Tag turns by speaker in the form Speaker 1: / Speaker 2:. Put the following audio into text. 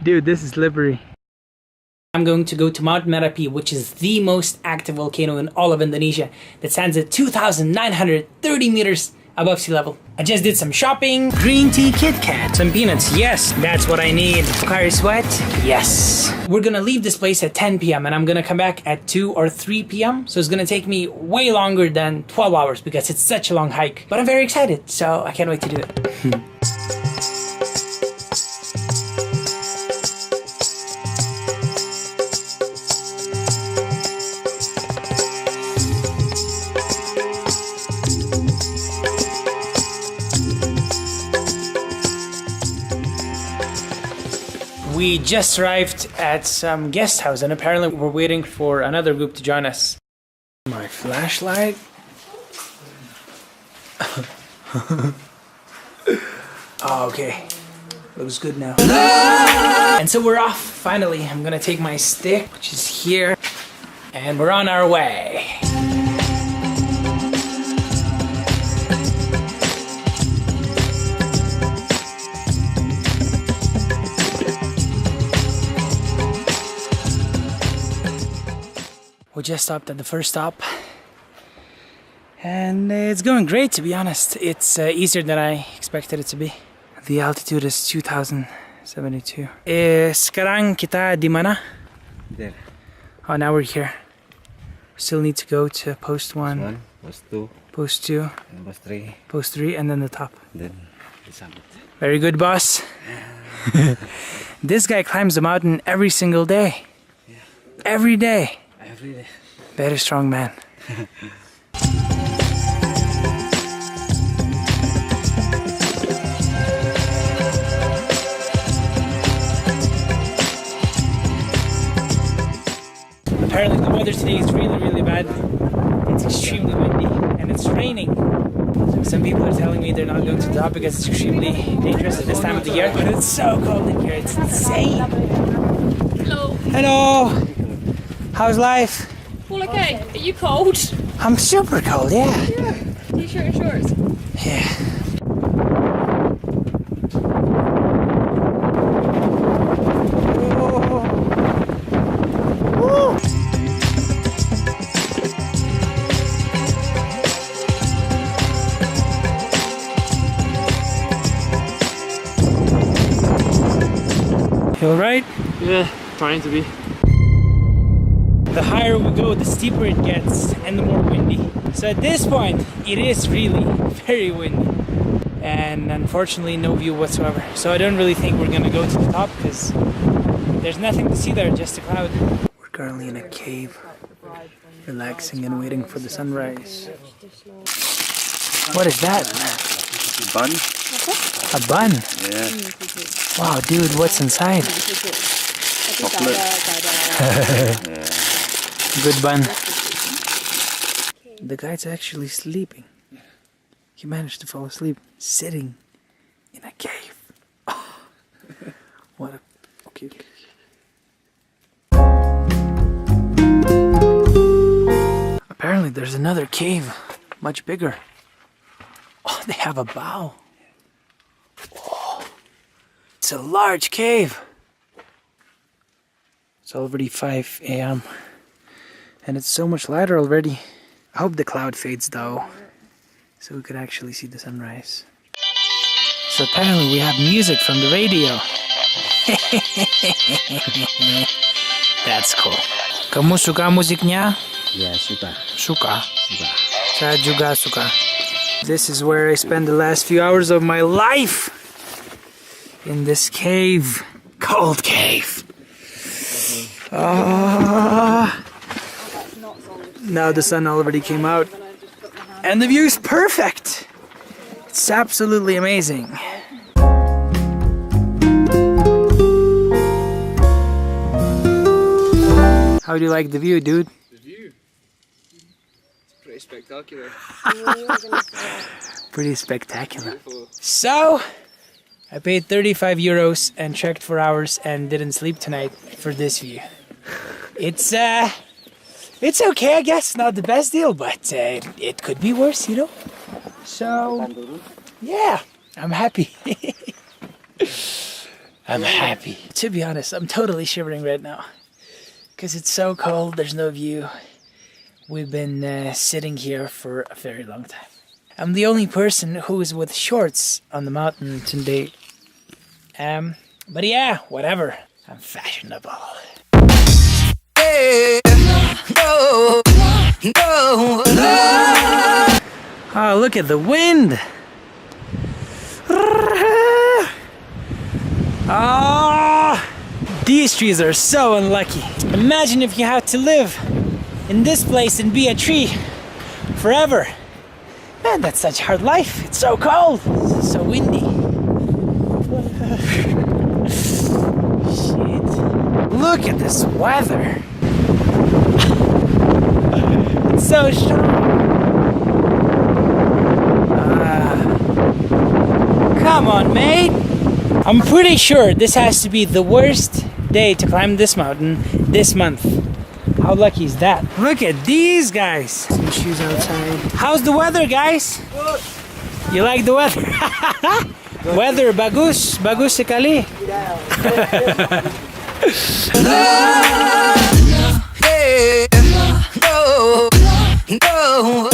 Speaker 1: Dude, this is slippery. I'm going to go to Mount Merapi, which is the most active volcano in all of Indonesia, that stands at 2,930 meters above sea level. I just did some shopping. Green tea, Kit Kat, some peanuts. Yes, that's what I need. Car is wet. Yes. We're gonna leave this place at 10 p.m. and I'm gonna come back at 2 or 3 p.m. So it's gonna take me way longer than 12 hours because it's such a long hike. But I'm very excited, so I can't wait to do it. We just arrived at some guest house and apparently we're waiting for another group to join us. My flashlight. Oh, okay. Looks good now. And so we're off, finally. I'm gonna take my stick, which is here, and we're on our way. We just stopped at the first stop and it's going great, to be honest. It's easier than I expected it to be. The altitude is 2072. Sekarang kita di mana?
Speaker 2: There.
Speaker 1: Oh, now we're here. We still need to go to post 1,
Speaker 2: post 2,
Speaker 1: post 2,
Speaker 2: and post 3.
Speaker 1: Post 3, and then the top.
Speaker 2: Then the summit.
Speaker 1: Very good, boss. This guy climbs the mountain every single day.
Speaker 2: Yeah.
Speaker 1: Every day.
Speaker 2: Every day.
Speaker 1: Very strong man. Apparently the weather today is really bad. It's extremely windy and it's raining. Some people are telling me they're not going to the top because it's extremely dangerous at this time of the year. But it's so cold in here, it's insane.
Speaker 3: Hello.
Speaker 1: Hello. How's life?
Speaker 3: All okay. Are you cold?
Speaker 1: I'm super cold, yeah.
Speaker 3: T-shirt and shorts.
Speaker 1: Yeah. You alright?
Speaker 4: Yeah, trying to be.
Speaker 1: The higher we go, the steeper it gets and the more windy. So at this point, it is really very windy. And unfortunately, no view whatsoever. So I don't really think we're gonna go to the top because there's nothing to see there, just a cloud. We're currently in a cave, relaxing and waiting for the sunrise. What is that?
Speaker 2: Bun?
Speaker 1: A bun?
Speaker 2: Yeah.
Speaker 1: Wow, dude, what's inside?
Speaker 2: Chocolate. Yeah.
Speaker 1: Good bun. The guy's actually sleeping. He managed to fall asleep sitting in a cave. Oh. What a... Okay. Apparently there's another cave, much bigger. Oh, they have a bow. Oh, it's a large cave. It's already 5 a.m. and it's so much lighter already. I hope the cloud fades though, so we could actually see the sunrise. So apparently we have music from the radio. That's cool. Kamu suka musiknya?
Speaker 2: Yeah, suka.
Speaker 1: Suka.
Speaker 2: Suka.
Speaker 1: Saya juga suka. This is where I spend the last few hours of my life. In this cave. Cold cave. Now the sun already came out. And the view's perfect. It's absolutely amazing. How do you like the view, dude?
Speaker 4: The view? It's pretty spectacular.
Speaker 1: Pretty spectacular.
Speaker 4: Beautiful.
Speaker 1: So, I paid 35 euros and checked for hours and didn't sleep tonight for this view. It's okay, I guess. Not the best deal, but it could be worse, you know? So, yeah, I'm happy. I'm happy. To be honest, I'm totally shivering right now. Because it's so cold, there's no view. We've been sitting here for a very long time. I'm the only person who is with shorts on the mountain today. But yeah, whatever. I'm fashionable. Oh, look at the wind. Oh, these trees are so unlucky. Imagine if you had to live in this place and be a tree forever. Man, that's such hard life. It's so cold, it's so windy. Shit. Look at this weather. It's so strong. Come on, mate. I'm pretty sure this has to be the worst day to climb this mountain this month. How lucky is that? Look at these guys. Some shoes outside. How's the weather, guys? Good. You like the weather? Weather bagus, bagus sekali. No.